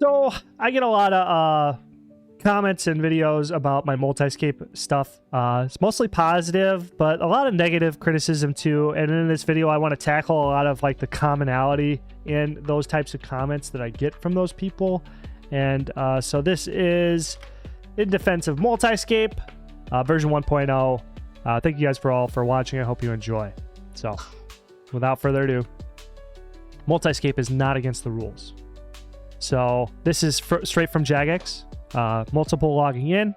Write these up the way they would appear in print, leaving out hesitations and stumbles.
So I get a lot of comments and videos about my Multiscape stuff. It's mostly positive, but a lot of negative criticism too. And in this video, I want to tackle a lot of like the commonality in those types of comments that I get from those people. And so this is in defense of Multiscape, version 1.0. Thank you guys for watching. I hope you enjoy. So without further ado, Multiscape is not against the rules. So this is straight from Jagex. Multiple logging in.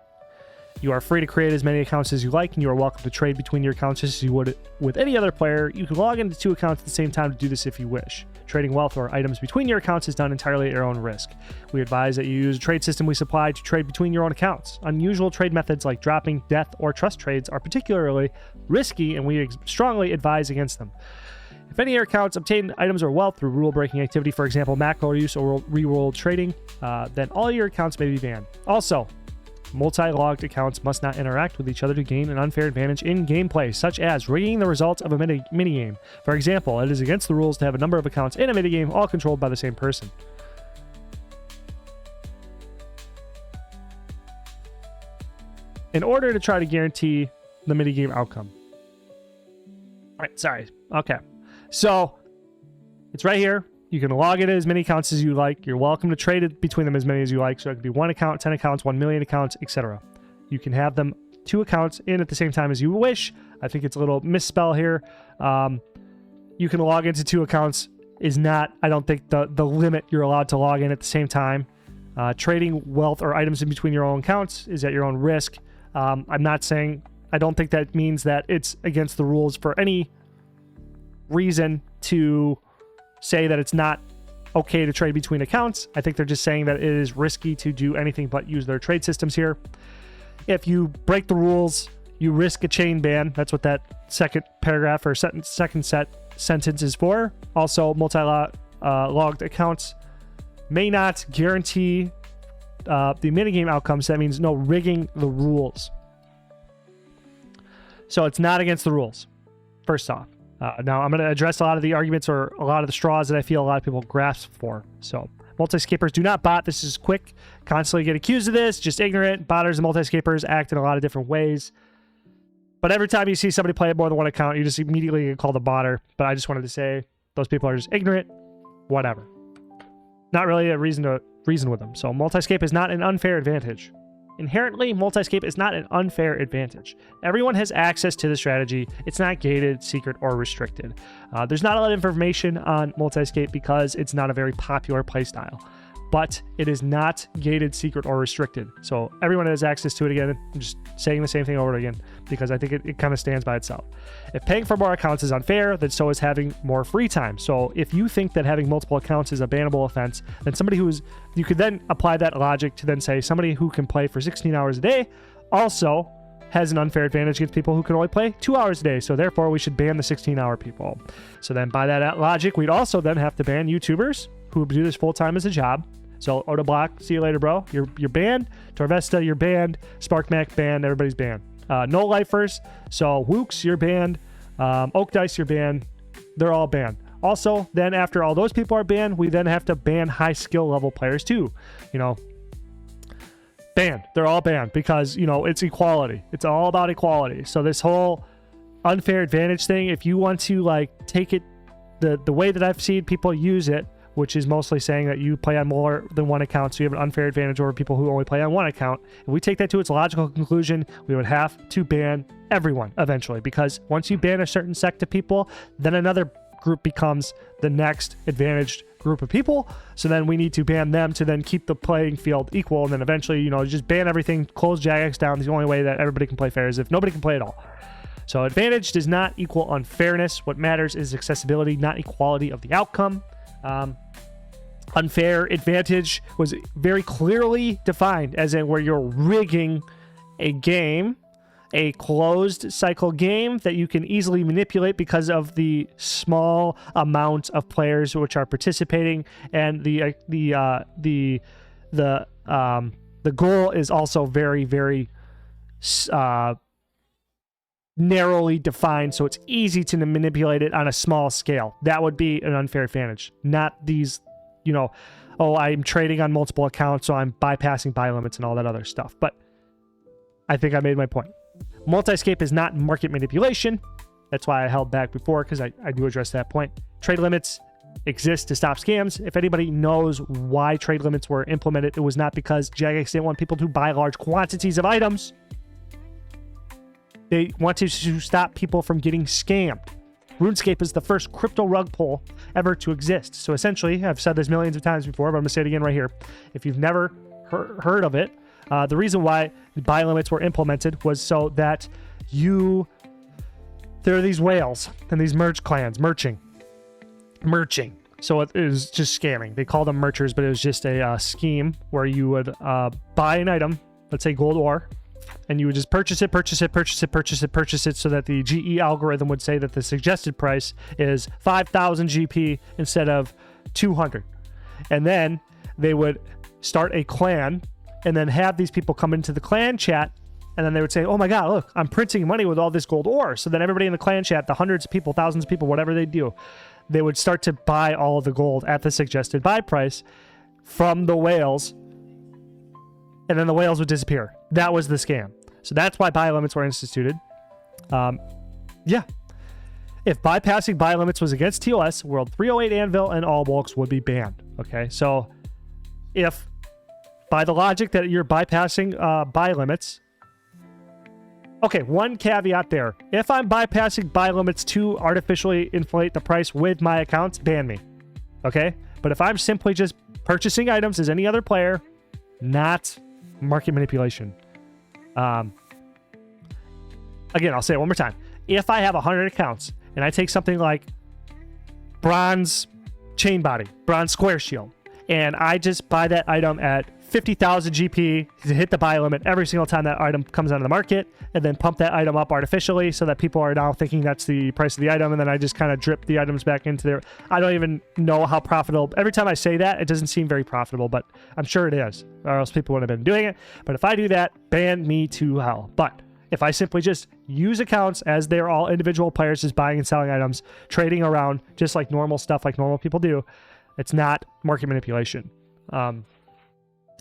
You are free to create as many accounts as you like, and you are welcome to trade between your accounts just as you would with any other player. You can log into 2 accounts at the same time to do this if you wish. Trading wealth or items between your accounts is done entirely at your own risk. We advise that you use a trade system we supply to trade between your own accounts. Unusual trade methods like dropping, death, or trust trades are particularly risky, and we strongly advise against them. If any of your accounts obtain items or wealth through rule-breaking activity, for example, macro use or reroll trading, then all your accounts may be banned. Also, multi-logged accounts must not interact with each other to gain an unfair advantage in gameplay, such as rigging the results of a minigame. For example, it is against the rules to have a number of accounts in a minigame all controlled by the same person. In order to try to guarantee the minigame outcome. All right, sorry. Okay. So it's right here. You can log in as many accounts as you like. You're welcome to trade it between them as many as you like. So it could be 1 account, 10 accounts, 1 million accounts, etc. You can have them 2 accounts in at the same time as you wish. I think it's a little misspell here. You can log into 2 accounts is not, I don't think, the limit you're allowed to log in at the same time. Trading wealth or items in between your own accounts is at your own risk. I'm not saying, I don't think that means that it's against the rules for any reason to say that it's not okay to trade between accounts. I think they're just saying that it is risky to do anything but use their trade systems here. If you break the rules, you risk a chain ban. That's what that second paragraph or second sentence is for. Also, multi-logged accounts may not guarantee the minigame outcomes. That means no rigging the rules. So it's not against the rules, first off. Now, I'm going to address a lot of the arguments or a lot of the straws that I feel a lot of people grasp for. So, multiscapers do not bot. This is quick. Constantly get accused of this. Just ignorant. Botters and multiscapers act in a lot of different ways. But every time you see somebody play more than one account, you just immediately get called a botter. But I just wanted to say those people are just ignorant. Whatever. Not really a reason to reason with them. So, Multiscape is not an unfair advantage. Inherently, Multiscape is not an unfair advantage. Everyone has access to the strategy. It's not gated, secret, or restricted. There's not a lot of information on Multiscape because it's not a very popular playstyle. But it is not gated, secret, or restricted. So everyone has access to it again. I'm just saying the same thing over again because I think it kind of stands by itself. If paying for more accounts is unfair, then so is having more free time. So if you think that having multiple accounts is a bannable offense, then you could then apply that logic to then say somebody who can play for 16 hours a day also has an unfair advantage against people who can only play 2 hours a day. So therefore, we should ban the 16-hour people. So then by that logic, we'd also then have to ban YouTubers who do this full-time as a job. So Otoblock, see you later, bro. You're banned. Torvesta, you're banned. SparkMac, banned. Everybody's banned. No lifers. So Wooks, you're banned. Oak Dice, you're banned. They're all banned. Also, then after all those people are banned, we then have to ban high skill level players too. You know, banned. They're all banned because, you know, it's equality. It's all about equality. So this whole unfair advantage thing, if you want to like take it the way that I've seen people use it, which is mostly saying that you play on more than one account, so you have an unfair advantage over people who only play on one account. If we take that to its logical conclusion, we would have to ban everyone eventually, because once you ban a certain sect of people, then another group becomes the next advantaged group of people. So then we need to ban them to then keep the playing field equal, and then eventually, you know, just ban everything, close Jagex down. The only way that everybody can play fair is if nobody can play at all. So advantage does not equal unfairness. What matters is accessibility, not equality of the outcome. Unfair advantage was very clearly defined as in where you're rigging a game, a closed cycle game that you can easily manipulate because of the small amount of players which are participating, and the goal is also very, very narrowly defined, so it's easy to manipulate it on a small scale. That would be an unfair advantage, not these you know, oh, I'm trading on multiple accounts, so I'm bypassing buy limits and all that other stuff. But I think I made my point. Multiscape is not market manipulation. That's why I held back before, because I do address that point. Trade limits exist to stop scams. If anybody knows why trade limits were implemented, it was not because Jagex didn't want people to buy large quantities of items. They wanted to stop people from getting scammed. RuneScape is the first crypto rug pull ever to exist. So essentially, I've said this millions of times before, but I'm going to say it again right here. If you've never heard of it, the reason why buy limits were implemented was so that there are these whales and these merge clans, merching. So it was just scamming. They called them merchers, but it was just a scheme where you would buy an item, let's say gold ore, and you would just purchase it so that the GE algorithm would say that the suggested price is 5,000 GP instead of 200. And then they would start a clan and then have these people come into the clan chat, and then they would say, oh my God, look, I'm printing money with all this gold ore. So then everybody in the clan chat, the hundreds of people, thousands of people, whatever they do, they would start to buy all of the gold at the suggested buy price from the whales, and then the whales would disappear. That was the scam. So that's why buy limits were instituted. Yeah. If bypassing buy limits was against TOS, World 308 Anvil and all bulks would be banned. Okay, so if by the logic that you're bypassing buy limits, okay, one caveat there. If I'm bypassing buy limits to artificially inflate the price with my accounts, ban me. Okay? But if I'm simply just purchasing items as any other player, not market manipulation. Again, I'll say it one more time. If I have 100 accounts and I take something like bronze chain body, bronze square shield, and I just buy that item at 50,000 GP to hit the buy limit every single time that item comes onto the market, and then pump that item up artificially so that people are now thinking that's the price of the item, and then I just kind of drip the items back into there. I don't even know how profitable. Every time I say that, it doesn't seem very profitable, but I'm sure it is, or else people would have been doing it. But if I do that, ban me to hell. But if I simply just use accounts as they're all individual players just buying and selling items, trading around just like normal stuff like normal people do, it's not market manipulation.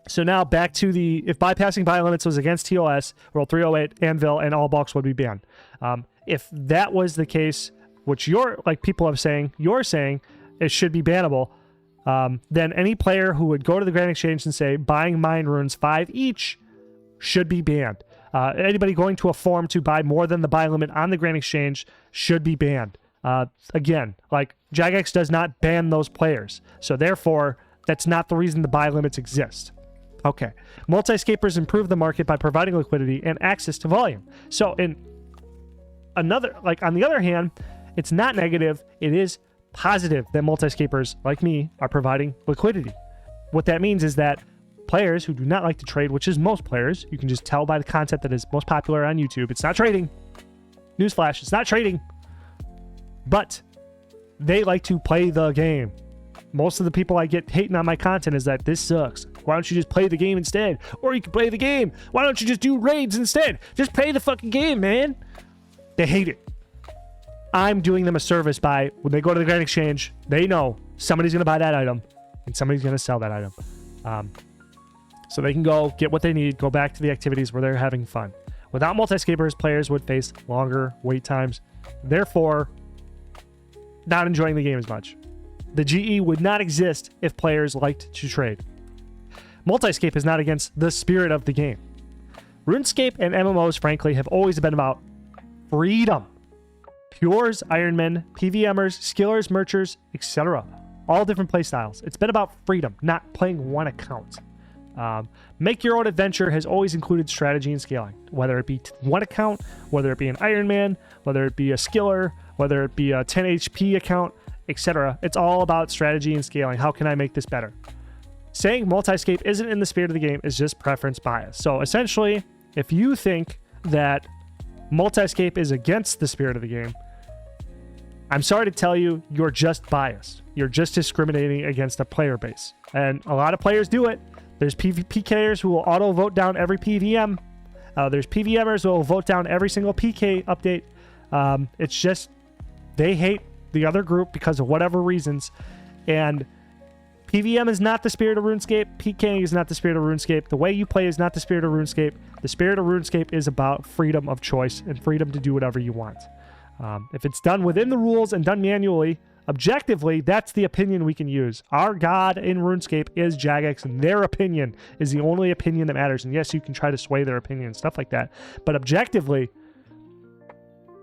So now back to if bypassing buy limits was against TOS, World 308, Anvil, and all bulks would be banned. If that was the case, which people are saying, you're saying it should be bannable, then any player who would go to the Grand Exchange and say buying mine runes 5 each should be banned. Anybody going to a forum to buy more than the buy limit on the Grand Exchange should be banned. Again, like Jagex does not ban those players. So therefore, that's not the reason the buy limits exist. Okay. Multiscapers improve the market by providing liquidity and access to volume. So on the other hand, it's not negative. It is positive that multiscapers like me are providing liquidity. What that means is that players who do not like to trade, which is most players, you can just tell by the content that is most popular on YouTube, it's not trading. Newsflash, it's not trading. But they like to play the game. Most of the people I get hating on my content is that this sucks. Why don't you just play the game instead? Or you can play the game. Why don't you just do raids instead? Just play the fucking game, man. They hate it. I'm doing them a service by, when they go to the Grand Exchange, they know somebody's going to buy that item and somebody's going to sell that item. So they can go get what they need, go back to the activities where they're having fun. Without multiscapers, players would face longer wait times, therefore not enjoying the game as much. The GE would not exist if players liked to trade. Multiscape is not against the spirit of the game. RuneScape and MMOs, frankly, have always been about freedom. Pures, Ironmen, PVMers, Skillers, Merchers, etc. All different playstyles. It's been about freedom, not playing one account. Make your own adventure has always included strategy and scaling, whether it be one account, whether it be an Ironman, whether it be a Skiller, whether it be a 10 HP account, etc. It's all about strategy and scaling. How can I make this better? Saying Multiscape isn't in the spirit of the game is just preference bias. So essentially, if you think that Multiscape is against the spirit of the game, I'm sorry to tell you, you're just biased. You're just discriminating against a player base. And a lot of players do it. There's PKers who will auto vote down every PVM. There's PVMers who will vote down every single PK update. It's just, they hate the other group because of whatever reasons. And PVM is not the spirit of RuneScape. PKing is not the spirit of RuneScape. The way you play is not the spirit of RuneScape. The spirit of RuneScape is about freedom of choice and freedom to do whatever you want. If it's done within the rules and done manually, objectively, that's the opinion we can use. Our god in RuneScape is Jagex, and their opinion is the only opinion that matters. And yes, you can try to sway their opinion and stuff like that. But objectively,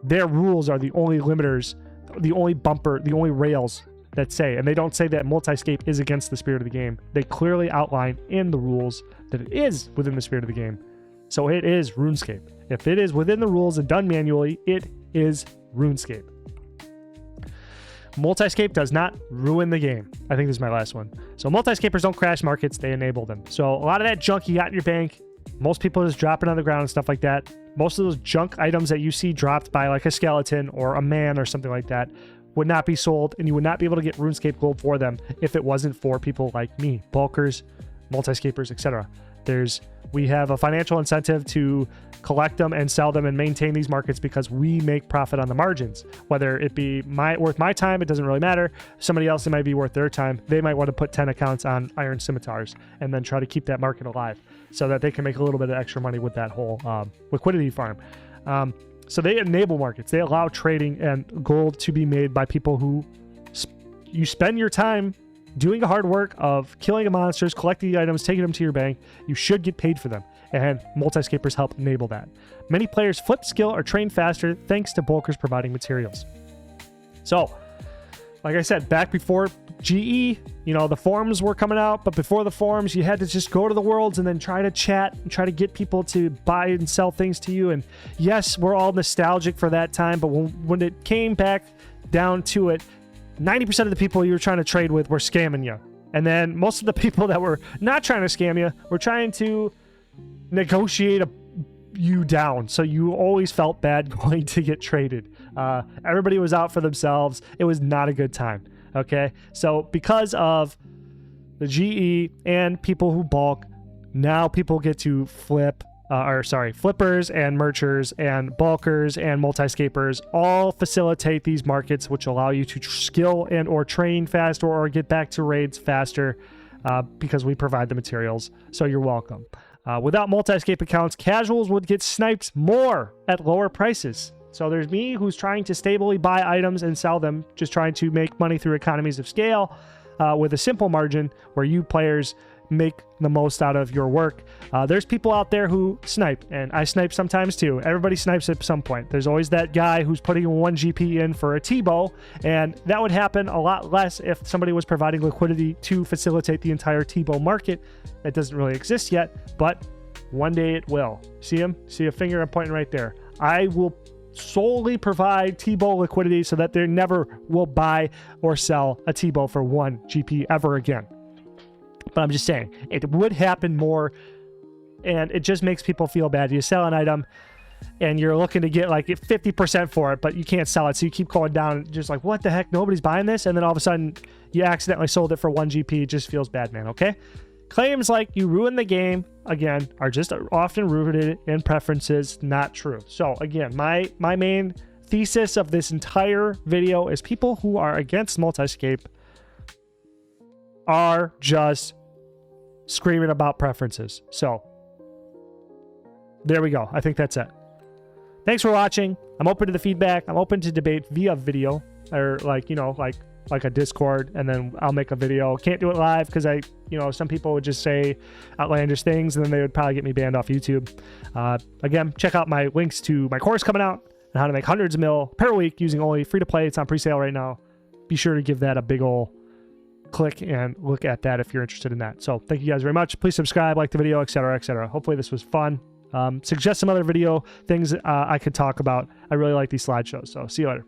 their rules are the only limiters, the only bumper, the only rails that say, and they don't say that Multiscape is against the spirit of the game. They clearly outline in the rules that it is within the spirit of the game. So it is RuneScape. If it is within the rules and done manually, it is RuneScape. Multiscape does not ruin the game. I think this is my last one. So Multiscapers don't crash markets, they enable them. So a lot of that junk you got in your bank, most people just drop it on the ground and stuff like that. Most of those junk items that you see dropped by like a skeleton or a man or something like that would not be sold, and you would not be able to get RuneScape gold for them if it wasn't for people like me, bulkers, Multiscapers, etc. We have a financial incentive to collect them and sell them and maintain these markets because we make profit on the margins. Whether it be worth my time, it doesn't really matter. Somebody else, it might be worth their time. They might want to put 10 accounts on Iron Scimitars and then try to keep that market alive so that they can make a little bit of extra money with that whole liquidity farm. So they enable markets. They allow trading and gold to be made by people who you spend your time doing the hard work of killing the monsters, collecting the items, taking them to your bank. You should get paid for them, and Multiscapers help enable that. Many players flip skill or train faster thanks to bulkers providing materials. So, like I said, back before GE, the forums were coming out, but before the forums, you had to just go to the worlds and then try to chat and try to get people to buy and sell things to you. And yes, we're all nostalgic for that time, but when it came back down to it, 90% of the people you were trying to trade with were scamming you. And then most of the people that were not trying to scam you were trying to negotiate you down. So you always felt bad going to get traded. Everybody was out for themselves. It was not a good time. Okay. So because of the GE and people who bulk, now people get to flippers and merchers and bulkers and Multiscapers all facilitate these markets, which allow you to skill and or train faster or get back to raids faster because we provide the materials. So you're welcome. Without Multiscape accounts, casuals would get sniped more at lower prices. So there's me who's trying to stably buy items and sell them, just trying to make money through economies of scale with a simple margin where you players make the most out of your work. There's people out there who snipe, and I snipe sometimes too. Everybody snipes at some point. There's always that guy who's putting 1 GP in for a T-bow, and that would happen a lot less if somebody was providing liquidity to facilitate the entire T-bow market. That doesn't really exist yet, but one day it will. See him? See a finger I'm pointing right there. I will solely provide T-bow liquidity so that they never will buy or sell a T-bow for 1 GP ever again. But I'm just saying, it would happen more, and it just makes people feel bad. You sell an item, and you're looking to get like 50% for it, but you can't sell it, so you keep going down, just like, what the heck, nobody's buying this? And then all of a sudden, you accidentally sold it for 1 GP. It just feels bad, man, okay? Claims like you ruin the game, again, are just often rooted in preferences, not true. So, again, my main thesis of this entire video is people who are against Multiscape are just screaming about preferences. So there we go. I think that's it. Thanks for watching. I'm open to the feedback. I'm open to debate via video or like a Discord, and then I'll make a video. Can't do it live because some people would just say outlandish things and then they would probably get me banned off YouTube. Again, check out my links to my course coming out and how to make hundreds of mil per week using only free to play. It's on pre-sale right now. Be sure to give that a big ol' click and look at that if you're interested in that. So thank you guys very much. Please subscribe, like the video, etc., etc. Hopefully this was fun. Suggest some other video things I could talk about. I really like these slideshows. So see you later.